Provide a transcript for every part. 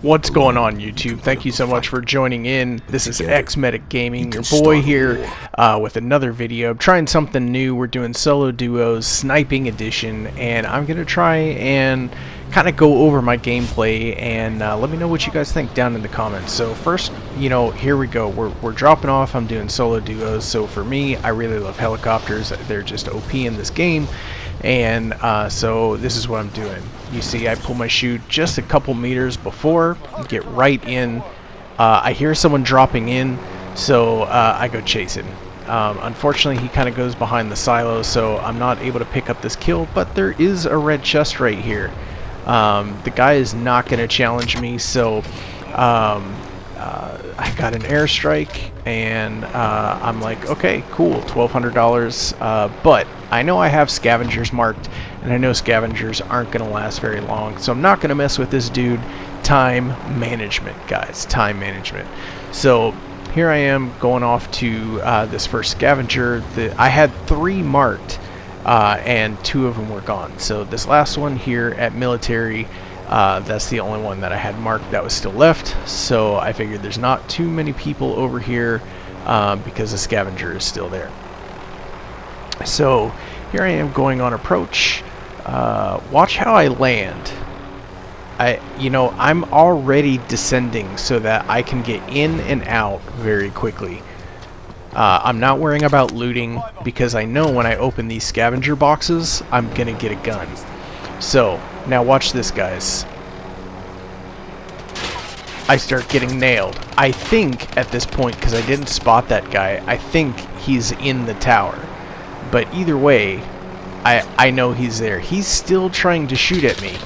What's going on, YouTube? Thank you so much for joining in. This is X-Medic Gaming, your boy here with another video. I'm trying something new. We're doing solo duos, sniping edition, and I'm going to try and kind of go over my gameplay and let me know what you guys think down in the comments. So first, here we go. We're dropping off. I'm doing solo duos. So for me, I really love helicopters. They're just OP in this game. And so this is what I'm doing. You see, I pull my chute just a couple meters before, get right in. I hear someone dropping in, so I go chasing. Unfortunately, he kind of goes behind the silo, so I'm not able to pick up this kill, but there is a red chest right here. The guy is not going to challenge me, so I got an airstrike, and I'm like, okay, cool, $1,200, but I know I have scavengers marked, and I know scavengers aren't going to last very long, so I'm not going to mess with this dude. Time management, guys, time management. So here I am going off to this first scavenger. I had 3 marked, and 2 of them were gone. So this last one here at military, that's the only one that I had marked that was still left. So I figured there's not too many people over here because the scavenger is still there. So here I am going on approach. Watch how I land. I'm already descending so that I can get in and out very quickly. I'm not worrying about looting because I know when I open these scavenger boxes, I'm gonna get a gun. So now watch this, guys. I start getting nailed. I think at this point, because I didn't spot that guy, I think he's in the tower. But either way, I know he's there. He's still trying to shoot at me.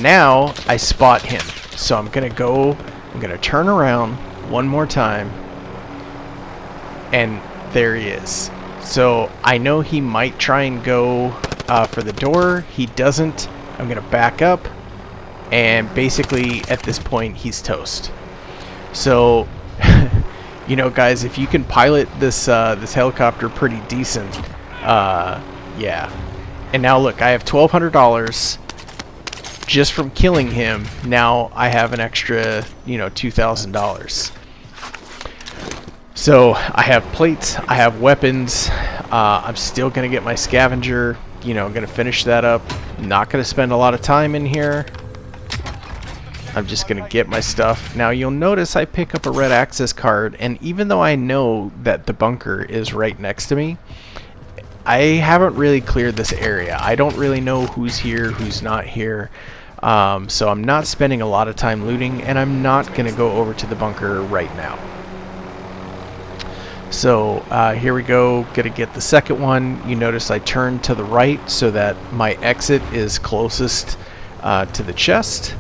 Now I spot him. So I'm going to turn around one more time. And there he is. So I know he might try and go for the door. He doesn't. I'm going to back up. And basically at this point he's toast. So, guys, if you can pilot this this helicopter pretty decent, yeah. And now look, I have $1,200 just from killing him. Now I have an extra, $2,000. So I have plates, I have weapons. I'm still gonna get my scavenger. I'm gonna finish that up. Not gonna spend a lot of time in here. I'm just gonna get my stuff. Now you'll notice I pick up a red access card, and even though I know that the bunker is right next to me, I haven't really cleared this area. I don't really know who's here, who's not here. So I'm not spending a lot of time looting, and I'm not gonna go over to the bunker right now. So here we go, gonna get the second one. You notice I turned to the right so that my exit is closest to the chest.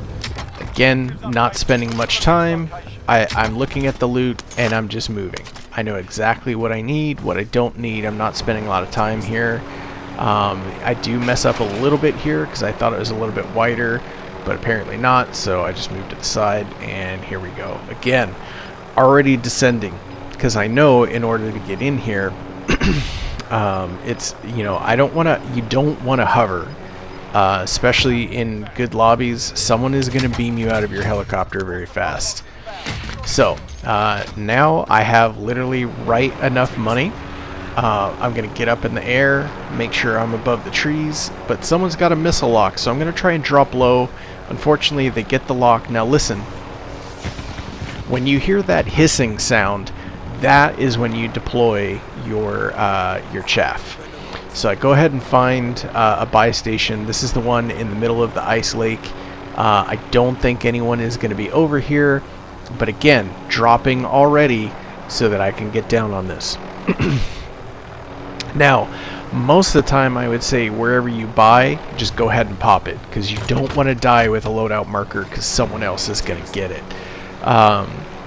Again, not spending much time. I'm looking at the loot and I'm just moving. I know exactly what I need, what I don't need. I'm not spending a lot of time here. I do mess up a little bit here because I thought it was a little bit wider, but apparently not, so I just moved to the side, and here we go. Again, already descending, because I know in order to get in here, it's, you don't want to hover. Especially in good lobbies, someone is going to beam you out of your helicopter very fast. So now I have literally right enough money. I'm going to get up in the air, make sure I'm above the trees, but someone's got a missile lock, so I'm going to try and drop low. Unfortunately, they get the lock. Now listen, when you hear that hissing sound, that is when you deploy your chaff. So I go ahead and find a buy station. This is the one in the middle of the ice lake. I don't think anyone is going to be over here, but again, dropping already so that I can get down on this. Now, most of the time I would say wherever you buy, just go ahead and pop it, because you don't want to die with a loadout marker because someone else is going to get it.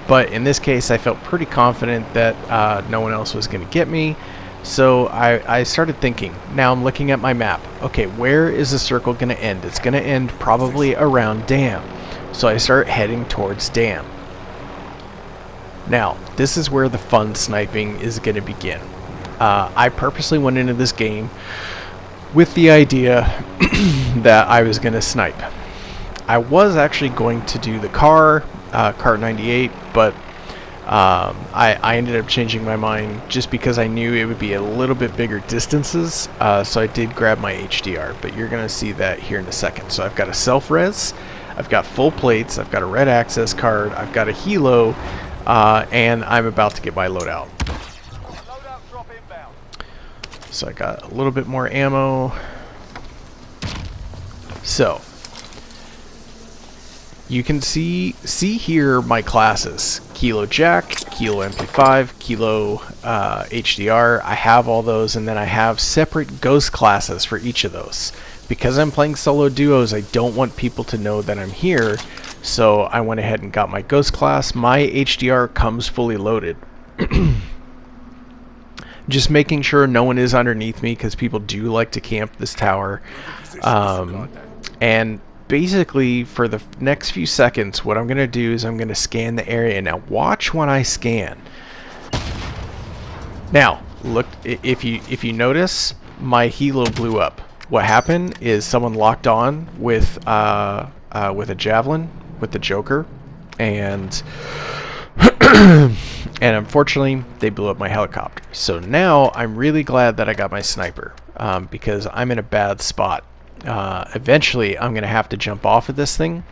But in this case, I felt pretty confident that no one else was going to get me. So I started thinking. Now I'm looking at my map. Okay, where is the circle going to end? It's going to end probably around Dam. So I start heading towards Dam. Now, this is where the fun sniping is going to begin. I purposely went into this game with the idea that I was going to snipe. I was actually going to do the car 98, but I ended up changing my mind just because I knew it would be a little bit bigger distances, so I did grab my HDR, but you're going to see that here in a second. So I've got a self-res, I've got full plates, I've got a red access card, I've got a helo, and I'm about to get my loadout. So I got a little bit more ammo. So you can see here my classes: Kilo Jack, Kilo MP5, Kilo HDR. I have all those, and then I have separate ghost classes for each of those. Because I'm playing solo duos, I don't want people to know that I'm here, so I went ahead and got my ghost class. My HDR comes fully loaded. Just making sure no one is underneath me, because people do like to camp this tower. And basically, for the next few seconds, what I'm going to do is I'm going to scan the area. Now, watch when I scan. Now, look, if you notice, my helo blew up. What happened is someone locked on with a javelin with the Joker, and and unfortunately, they blew up my helicopter. So now I'm really glad that I got my sniper, because I'm in a bad spot. Eventually, I'm going to have to jump off of this thing.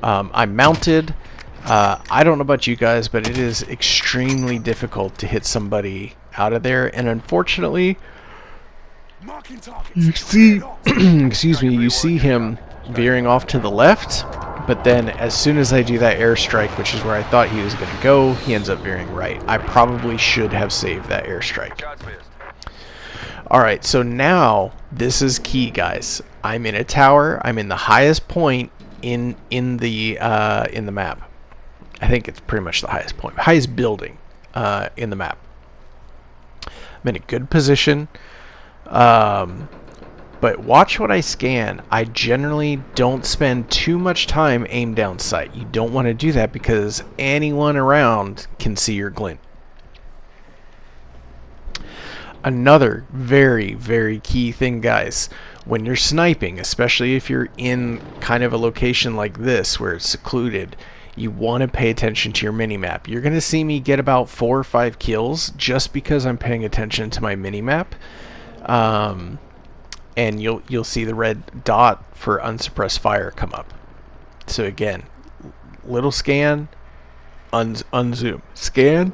I'm mounted. I don't know about you guys, but it is extremely difficult to hit somebody out of there. And unfortunately, you see, excuse me, you see him veering off to the left. But then as soon as I do that airstrike, which is where I thought he was going to go, he ends up veering right. I probably should have saved that airstrike. Alright, so now this is key, guys. I'm in a tower. I'm in the highest point in the map. I think it's pretty much the highest point, highest building in the map. I'm in a good position. But watch what I scan. I generally don't spend too much time aim down sight. You don't want to do that because anyone around can see your glint. Another very, very key thing, guys, when you're sniping, especially if you're in kind of a location like this where it's secluded, you want to pay attention to your minimap. You're going to see me get about 4 or 5 kills just because I'm paying attention to my minimap. And you'll see the red dot for unsuppressed fire come up. So again, little scan, unzoom, scan,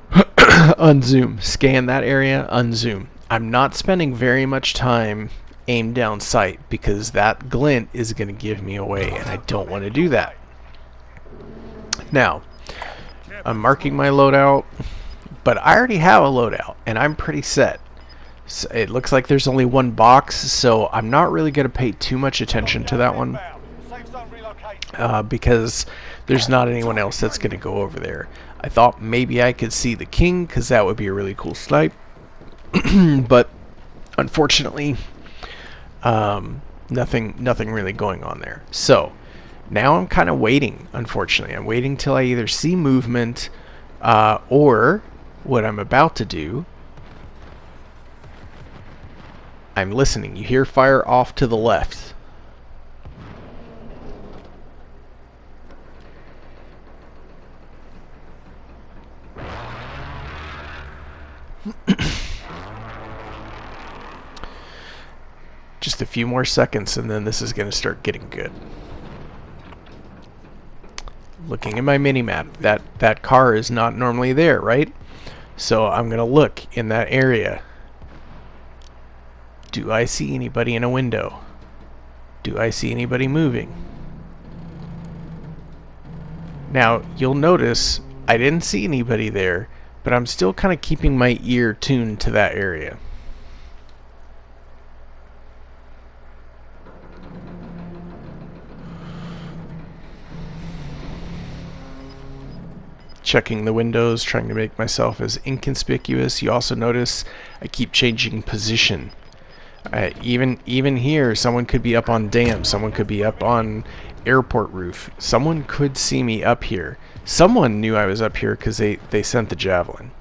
unzoom, scan that area, unzoom. I'm not spending very much time aim down sight because that glint is going to give me away, and I don't want to do that. Now, I'm marking my loadout, but I already have a loadout, and I'm pretty set. So it looks like there's only one box, so I'm not really going to pay too much attention to that one because there's not anyone else that's going to go over there. I thought maybe I could see the king because that would be a really cool snipe, but unfortunately, nothing really going on there. So now I'm kind of waiting. Unfortunately, I'm waiting till I either see movement or what I'm about to do. I'm listening. You hear fire off to the left. Just a few more seconds and then this is going to start getting good. Looking at my minimap, that car is not normally there, right? So I'm going to look in that area. Do I see anybody in a window? Do I see anybody moving? Now, you'll notice I didn't see anybody there, but I'm still kind of keeping my ear tuned to that area. Checking the windows, trying to make myself as inconspicuous. You also notice I keep changing position. Even here, someone could be up on dam, someone could be up on airport roof, someone could see me up here. Someone knew I was up here because they sent the javelin.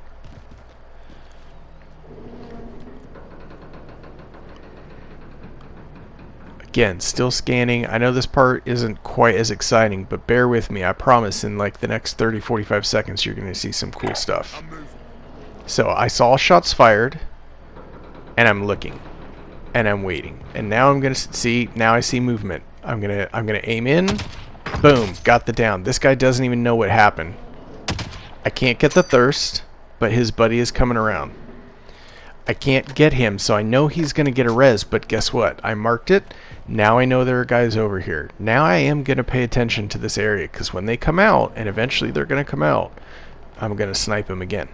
Again, still scanning. I know this part isn't quite as exciting, but bear with me. I promise in like the next 30-45 seconds you're going to see some cool stuff. So I saw shots fired, and I'm looking, and I'm waiting, and now I'm going to see. Now I see movement. I'm gonna aim in. Boom, got the down. This guy doesn't even know what happened. I can't get the thirst, but his buddy is coming around. I can't get him, so I know he's going to get a res, but guess what? I marked it. Now I know there are guys over here. Now I am going to pay attention to this area, because when they come out, and eventually they're going to come out, I'm going to snipe them again.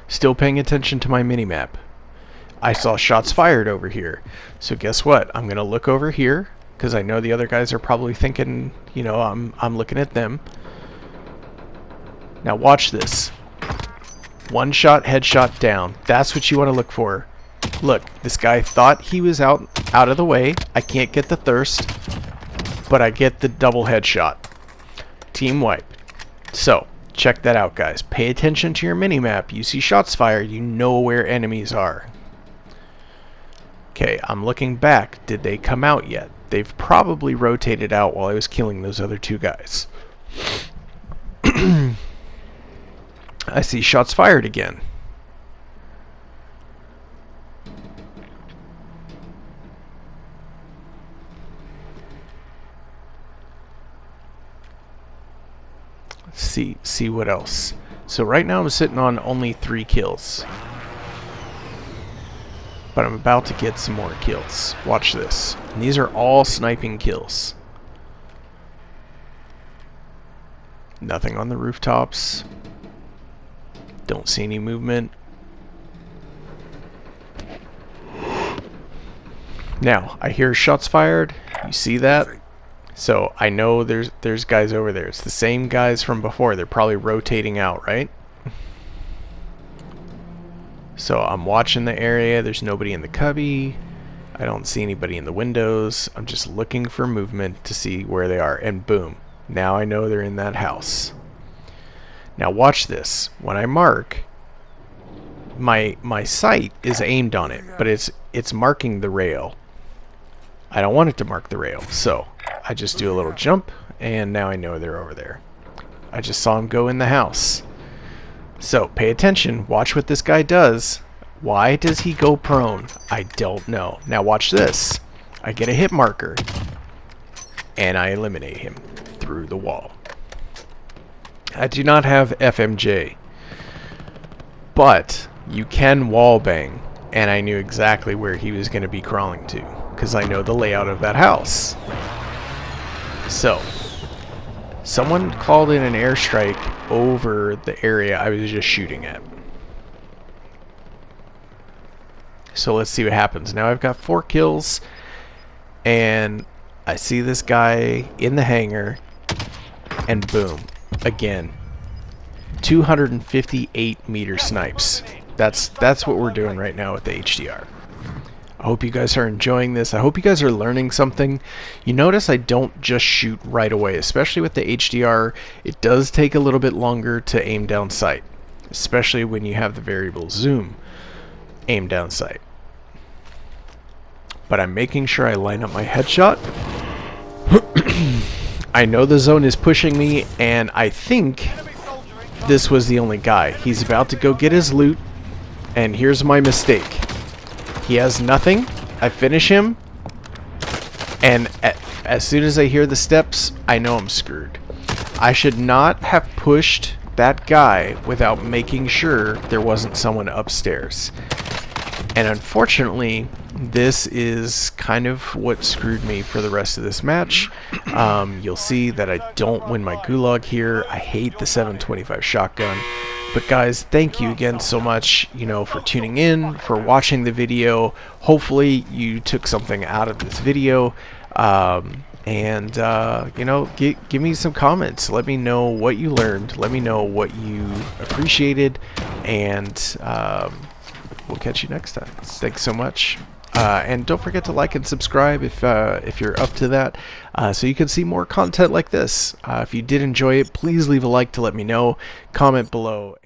Still paying attention to my minimap. I saw shots fired over here. So guess what? I'm going to look over here, because I know the other guys are probably thinking, you know, I'm looking at them. Now watch this. One shot, headshot down. That's what you want to look for. Look, this guy thought he was out of the way. I can't get the thirst, but I get the double headshot. Team wipe. So, check that out, guys. Pay attention to your minimap. You see shots fired, you know where enemies are. Okay, I'm looking back. Did they come out yet? They've probably rotated out while I was killing those other two guys. I see shots fired again. See what else. So right now I'm sitting on only 3 kills. But I'm about to get some more kills. Watch this. And these are all sniping kills. Nothing on the rooftops. Don't see any movement. Now, I hear shots fired. You see that? So I know there's guys over there. It's the same guys from before. They're probably rotating out, right? So I'm watching the area. There's nobody in the cubby. I don't see anybody in the windows. I'm just looking for movement to see where they are. And boom. Now I know they're in that house. Now watch this. When I mark, my sight is aimed on it, but it's marking the rail. I don't want it to mark the rail, so I just do a little jump, and now I know they're over there. I just saw him go in the house. So pay attention. Watch what this guy does. Why does he go prone? I don't know. Now watch this. I get a hit marker, and I eliminate him through the wall. I do not have FMJ, but you can wall bang, and I knew exactly where he was going to be crawling to, because I know the layout of that house. So, someone called in an airstrike over the area I was just shooting at. So let's see what happens. Now I've got 4 kills, and I see this guy in the hangar, and boom. Again, 258 meter snipes. That's what we're doing right now with the HDR. I hope you guys are enjoying this. I hope you guys are learning something. You notice I don't just shoot right away, especially with the HDR. It does take a little bit longer to aim down sight, especially when you have the variable zoom aim down sight. But I'm making sure I line up my headshot. I know the zone is pushing me, and I think this was the only guy. He's about to go get his loot, and here's my mistake. He has nothing. I finish him, and as soon as I hear the steps, I know I'm screwed. I should not have pushed that guy without making sure there wasn't someone upstairs. And unfortunately, this is kind of what screwed me for the rest of this match. You'll see that I don't win my gulag here. I hate the 725 shotgun. But guys, thank you again so much, for tuning in, for watching the video. Hopefully you took something out of this video. Give me some comments. Let me know what you learned. Let me know what you appreciated. And we'll catch you next time. Thanks so much. And don't forget to like and subscribe if you're up to that, so you can see more content like this. If you did enjoy it, please leave a like to let me know. Comment below.